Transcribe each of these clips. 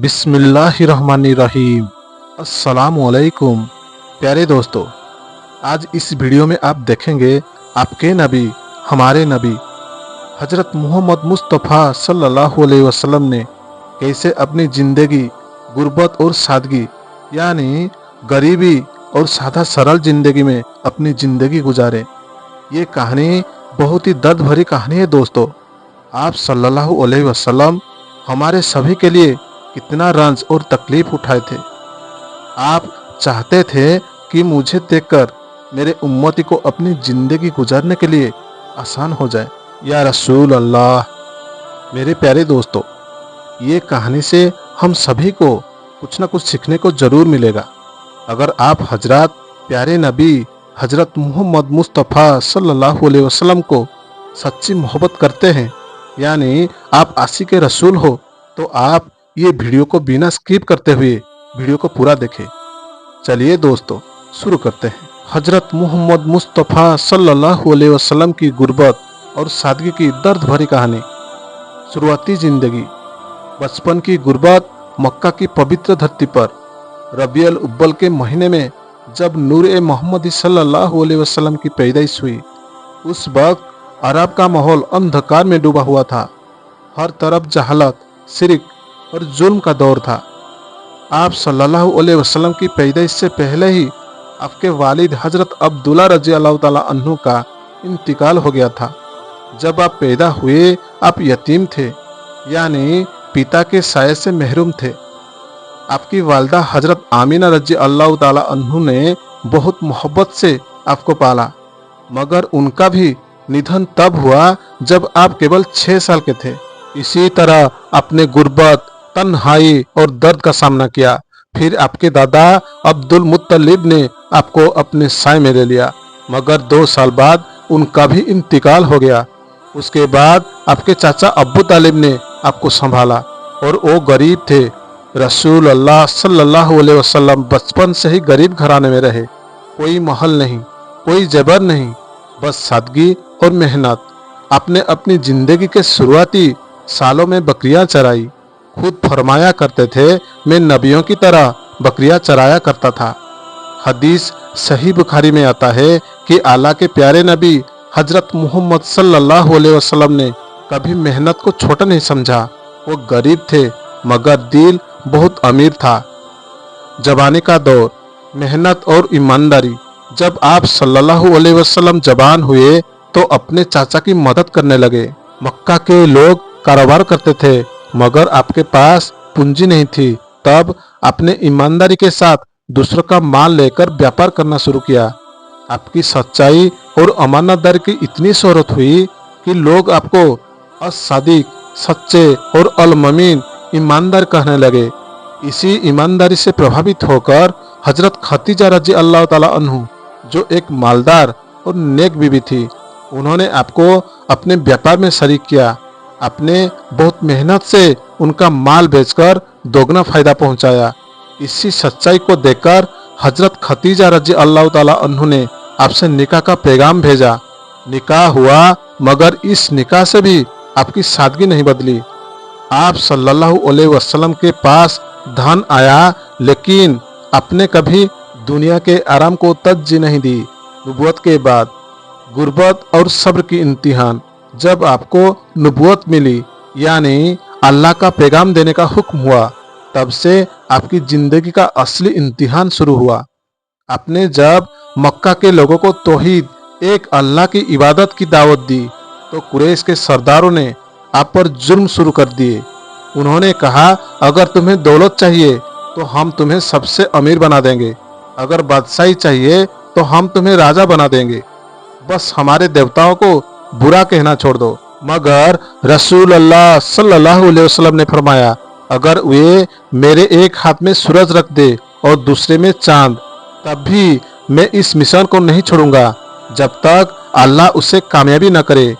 बिस्मिल्लाहिर्रहमानिर्रहीम। अस्सलामुअलैकुम। प्यारे दोस्तों, आज इस वीडियो में आप देखेंगे आपके नबी, हमारे नबी हजरत मोहम्मद मुस्तफ़ा सल्लल्लाहु अलैहि वसल्लम ने कैसे अपनी ज़िंदगी गुर्बत और सादगी यानी गरीबी और सादा सरल ज़िंदगी में अपनी ज़िंदगी गुजारे। ये कहानी बहुत ही दर्द भरी कहानी है दोस्तों। आप सल्लल्लाहु अलैहि वसल्लम हमारे सभी के लिए कितना रंज और तकलीफ उठाए थे। आप चाहते थे कि मुझे देखकर मेरे उम्मती को अपनी ज़िंदगी गुजारने के लिए आसान हो जाए। या रसूल अल्लाह। मेरे प्यारे दोस्तों, ये कहानी से हम सभी को कुछ ना कुछ सीखने को ज़रूर मिलेगा। अगर आप हजरत प्यारे नबी हजरत मोहम्मद मुस्तफ़ा सल्लल्लाहु अलैहि वसल्लम को सच्ची मोहब्बत करते हैं, यानी आप आशिक़ रसूल हो, तो आप ये वीडियो को बिना स्किप करते हुए वीडियो को पूरा देखें। चलिए दोस्तों, शुरू करते हैं। हजरत मोहम्मद मुस्तफ़ा सल्लल्लाहु अलैहि वसल्लम की गुर्बत और सादगी की दर्द भरी कहानी। शुरुआती ज़िंदगी। बचपन की गुर्बत। मक्का की पवित्र धरती पर रबीउल अव्वल के महीने में जब नूर ए मोहम्मदी सल्लल्लाहु अलैहि वसल्लम की पैदाइश हुई, उस वक्त अरब का माहौल अंधकार में डूबा हुआ था। हर तरफ जहालत, शिरक और जुल्म का दौर था। आप सल्लल्लाहु अलैहि वसल्लम की पैदाइश से पहले ही आपके वालिद हजरत अब्दुल्ला रज़ी अल्लाह ताला अन्हु का इंतकाल हो गया था। जब आप पैदा हुए, आप यतीम थे, यानी पिता के साये से महरूम थे। आपकी वालदा हजरत आमीना रज़ी अल्लाह ताला अन्हु ने बहुत मोहब्बत से आपको पाला, मगर उनका भी निधन तब हुआ जब आप केवल 6 साल के थे। इसी तरह आपने गुर्बत, तन्हाई और दर्द का सामना किया। फिर आपके दादा अब्दुल मुत्तलिब ने आपको अपने साए में ले लिया, मगर 2 साल बाद उनका भी इंतकाल हो गया। उसके बाद आपके चाचा अब्बू तालिब ने आपको संभाला, और वो गरीब थे। रसूल अल्लाह सल्लल्लाहु अलैहि वसल्लम बचपन से ही गरीब घराने में रहे। कोई महल नहीं, कोई जेवर नहीं, बस सादगी और मेहनत। आपने अपनी जिंदगी के शुरुआती सालों में बकरियां चराई। खुद फरमाया करते थे, मैं नबियों की तरह बकरियां चराया करता था। हदीस सही बुखारी में आता है कि अल्लाह के प्यारे नबी हजरत मोहम्मद सल्लल्लाहु अलैहि वसल्लम ने कभी मेहनत को छोटा नहीं समझा। वो गरीब थे, मगर दिल बहुत अमीर था। जवानी का दौर। मेहनत और ईमानदारी। जब आप सल्लल्लाहु अलैहि वसल्लम जवान हुए तो अपने चाचा की मदद करने लगे। मक्का के लोग कारोबार करते थे, मगर आपके पास पूंजी नहीं थी। तब आपने ईमानदारी के साथ दूसरों का माल लेकर व्यापार करना शुरू किया। आपकी सच्चाई और अमानतदारी की इतनी शोहरत हुई कि लोग आपको अस-सादिक, सच्चे और अल-ममीन, ईमानदार कहने लगे। इसी ईमानदारी से प्रभावित होकर हजरत खदीजा रज़ी अल्लाह ताला अन्हु, जो एक मालदार और नेक बीवी थी, उन्होंने आपको अपने व्यापार में शरीक किया। आपने बहुत मेहनत से उनका माल बेचकर दोगुना फायदा पहुंचाया। इसी सच्चाई को देखकर हजरत खदीजा रज़ी अल्लाह ताला अन्हु ने आपसे निकाह का पैगाम भेजा। निकाह हुआ, मगर इस निकाह से भी आपकी सादगी नहीं बदली। आप सल्लल्लाहु अलैहि वसल्लम के पास धन आया, लेकिन आपने कभी दुनिया के आराम को तरजीह नहीं दी। नबूवत के बाद गुर्बत और सब्र की इम्तिहान। जब आपको नबूवत मिली, यानी अल्लाह का पैगाम देने का हुक्म हुआ, तब से आपकी जिंदगी का असली इम्तिहान शुरू हुआ। आपने जब मक्का के लोगों को तौहीद, एक अल्लाह की इबादत की दावत दी, तो कुरैश के सरदारों ने आप पर जुल्म शुरू कर दिए। उन्होंने कहा, अगर तुम्हें दौलत चाहिए तो हम तुम्हें सबसे अमीर बना देंगे, अगर बादशाही चाहिए तो हम तुम्हें राजा बना देंगे, बस हमारे देवताओं को बुरा कहना छोड़ दो। मगर रसूल अल्लाह सल्लल्लाहु अलैहि वसल्लम ने फरमाया, अगर वे मेरे एक हाथ में सूरज रख दे और दूसरे में चांद, तब भी मैं इस मिशन को नहीं छोड़ूंगा जब तक अल्लाह उसे कामयाबी न करे,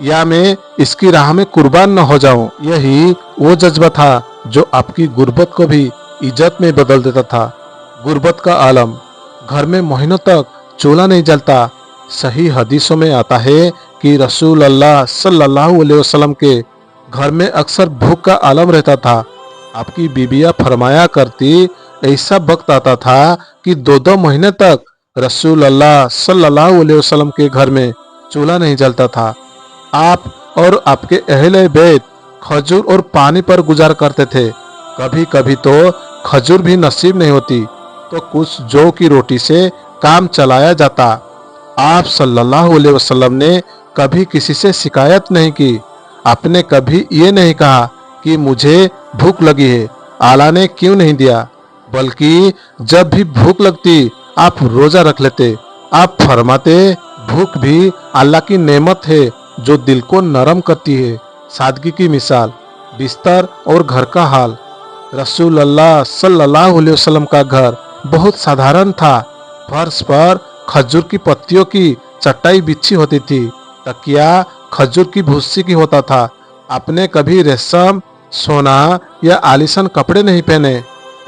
या मैं इसकी राह में कुर्बान न हो जाऊं। यही वो जज्बा था जो आपकी गुर्बत को भी इज्जत में बदल देता था। गुर्बत का आलम। घर में महीनों तक चूल्हा नहीं जलता। सही हदीसों में आता है कि रसूल अल्लाह सल्लल्लाहु अलैहि वसल्लम के घर में अक्सर भूख का आलम रहता था। आपकी बीबियाँ फरमाया करती, ऐसा वक्त आता था कि 2-2 महीने तक रसूल अल्लाह सल्लल्लाहु अलैहि वसल्लम के घर में चूल्हा नहीं जलता था। आप और आपके अहले बैत खजूर और पानी पर गुजार करते थे। कभी कभी तो खजूर भी नसीब नहीं होती तो कुछ जौ की रोटी से काम चलाया जाता। आप सल्लल्लाहु अलैहि वसल्लम ने कभी किसी से शिकायत नहीं की। आपने कभी ये नहीं कहा कि मुझे भूख लगी है, आला ने क्यों नहीं दिया, बल्कि जब भी भूख लगती आप रोजा रख लेते। आप फरमाते, भूख भी अल्लाह की नेमत है जो दिल को नरम करती है। सादगी की मिसाल, बिस्तर और घर का हाल। रसूल अल्लाह सल्लल्लाहु अलैहि वसल्लम का घर बहुत साधारण था। फर्श पर खजूर की पत्तियों की चटाई बिछी होती थी। तकिया खजूर की भूसी की होता था। आपने कभी रेशम, सोना या आलीशान कपड़े नहीं पहने।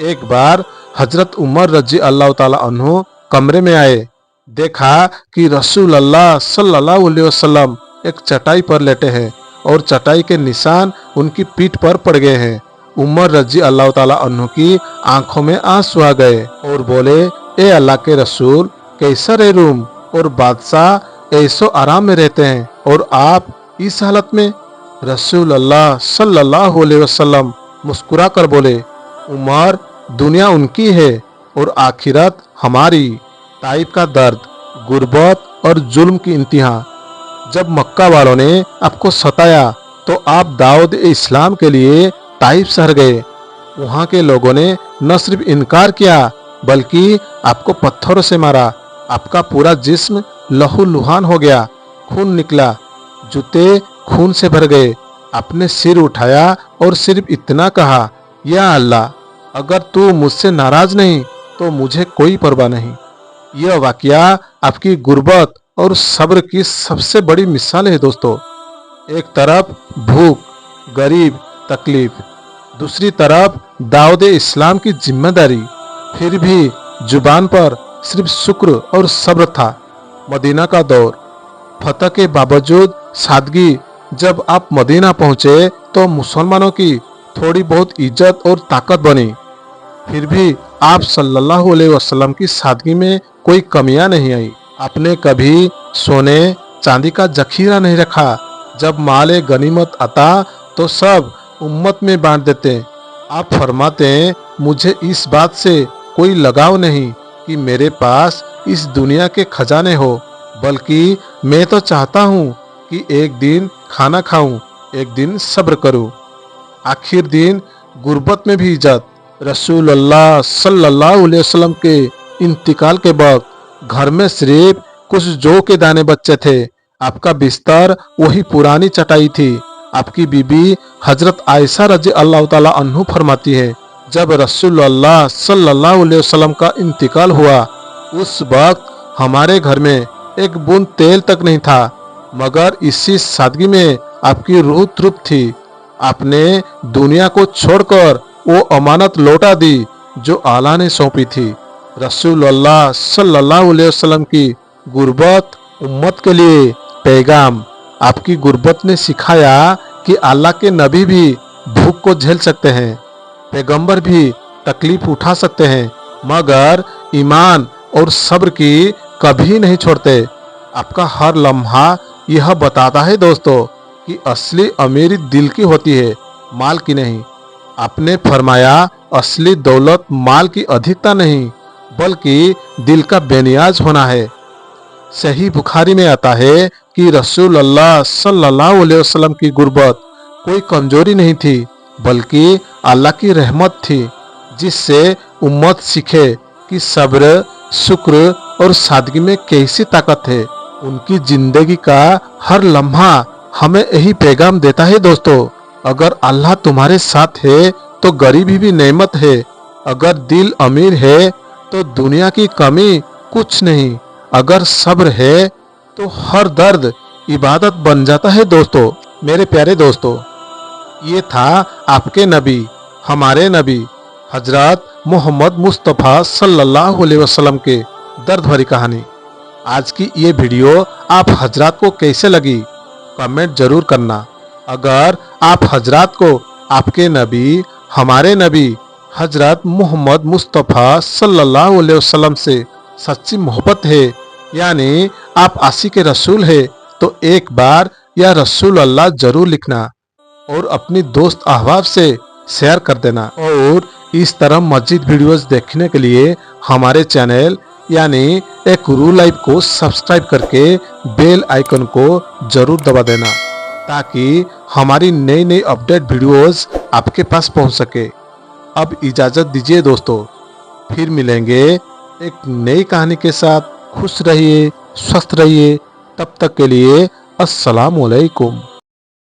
एक बार हजरत उमर रजी अल्लाह ताला अन्हु कमरे में आए। देखा कि रसूल अल्लाह सल्लल्लाहु अलैहि वसल्लम एक चटाई पर लेटे हैं और चटाई के निशान उनकी पीठ पर पड़ गए हैं। उमर रजी अल्लाह ताला अन्हु की आंखों में आंसू आ गए और बोले, ए अल्लाह के रसूल, कैसा रे रूम और बादशाह ऐसो आराम में रहते हैं और आप इस हालत में। रसूल अल्लाह सल्लल्लाहु अलैहि वसल्लम मुस्कुरा कर बोले, उमर, दुनिया उनकी है और आखिरत हमारी। ताइफ का दर्द, गुर्बत और जुल्म की इंतहा। जब मक्का वालों ने आपको सताया तो आप दाऊद इस्लाम के लिए ताइफ शहर गए। वहाँ के लोगों ने न सिर्फ इनकार किया बल्कि आपको पत्थरों से मारा। आपका पूरा जिस्म लहूलुहान हो गया, खून निकला, जूते खून से भर गए। आपने सिर उठाया और सिर्फ इतना कहा, या अल्लाह, अगर तू मुझसे नाराज नहीं तो मुझे कोई परवाह नहीं। यह वाकया आपकी गुर्बत और सब्र की सबसे बड़ी मिसाल है दोस्तों। एक तरफ भूख, गरीब, तकलीफ, दूसरी तरफ दाऊद इस्लाम की जिम्मेदारी। फिर भी जुबान पर सिर्फ शुक्र और सब्र था। मदीना का दौर, फतह के बावजूद सादगी। जब आप मदीना पहुंचे तो मुसलमानों की थोड़ी बहुत इज्जत और ताकत बनी। फिर भी आप सल्लल्लाहु अलैहि वसल्लम की सादगी में कोई कमियां नहीं आई। आपने कभी सोने चांदी का जखीरा नहीं रखा। जब माले गनीमत आता तो सब उम्मत में बांट देते। आप फरमाते, मुझे इस बात से कोई लगाव नहीं कि मेरे पास इस दुनिया के खजाने हो, बल्कि मैं तो चाहता हूँ कि एक दिन खाना खाऊं, एक दिन सब्र करूं, आखिर दिन गुर्बत में भी इज्जत। रसूल अल्लाह सल्लल्लाहु अलैहि वसल्लम के इंतकाल के वक्त घर में सिर्फ कुछ जौ के दाने बचे थे। आपका बिस्तर वही पुरानी चटाई थी। आपकी बीबी हजरत आयशा रजी अल्लाह ताला अन्हु फरमाती है, जब रसूल अल्लाह सल्लल्लाहु अलैहि वसल्लम का इंतकाल हुआ उस वक्त हमारे घर में एक बूंद तेल तक नहीं था, मगर इसी सादगी में आपकी रूह तृप्त थी। आपने दुनिया को छोड़कर वो अमानत लौटा दी जो आला ने सौंपी थी। रसूल अल्लाह सल्लल्लाहु अलैहि वसल्लम की गुर्बत उम्मत के लिए पैगाम। आपकी गुर्बत ने सिखाया कि अल्लाह के नबी भी भूख को झेल सकते हैं, पैगंबर भी तकलीफ उठा सकते हैं, मगर ईमान और सब्र की कभी नहीं छोड़ते। आपका हर लम्हा यह बताता है दोस्तों कि असली अमीरी दिल की होती है, माल की नहीं। आपने फरमाया, असली दौलत माल की अधिकता नहीं बल्कि दिल का बेनियाज होना है। सही बुखारी में आता है कि रसूल अल्लाह सल्लल्लाहु अलैहि वसल्लम की गुर्बत कोई कमजोरी नहीं थी बल्कि अल्लाह की रहमत थी, जिससे उम्मत सीखे कि सब्र, शुक्र और सादगी में कैसी ताकत है। उनकी जिंदगी का हर लम्हा हमें यही पैगाम देता है दोस्तों, अगर अल्लाह तुम्हारे साथ है तो गरीबी भी नेमत है, अगर दिल अमीर है तो दुनिया की कमी कुछ नहीं, अगर सब्र है तो हर दर्द इबादत बन जाता है। दोस्तों, मेरे प्यारे दोस्तों, ये था आपके नबी, हमारे नबी हजरत मोहम्मद मुस्तफ़ा सल्लल्लाहु अलैहि वसल्लम के दर्द भरी कहानी। आज की ये वीडियो आप हजरत को कैसे लगी कमेंट जरूर करना। अगर आप हजरत को आपके नबी हमारे नबी हजरत मोहम्मद मुस्तफ़ा सल्लल्लाहु अलैहि वसल्लम से सच्ची मोहब्बत है, यानी आप आशिक रसूल है, तो एक बार या रसूल अल्लाह जरूर लिखना और अपनी दोस्त अहबाब से शेयर कर देना। और इस तरह मस्जिद वीडियोस देखने के लिए हमारे चैनल यानी एक रू लाइव को सब्सक्राइब करके बेल आइकन को जरूर दबा देना, ताकि हमारी नई नई अपडेट वीडियोस आपके पास पहुंच सके। अब इजाज़त दीजिए दोस्तों, फिर मिलेंगे एक नई कहानी के साथ। खुश रहिए, स्वस्थ रहिए, तब तक के लिए अस्सलाम वालेकुम।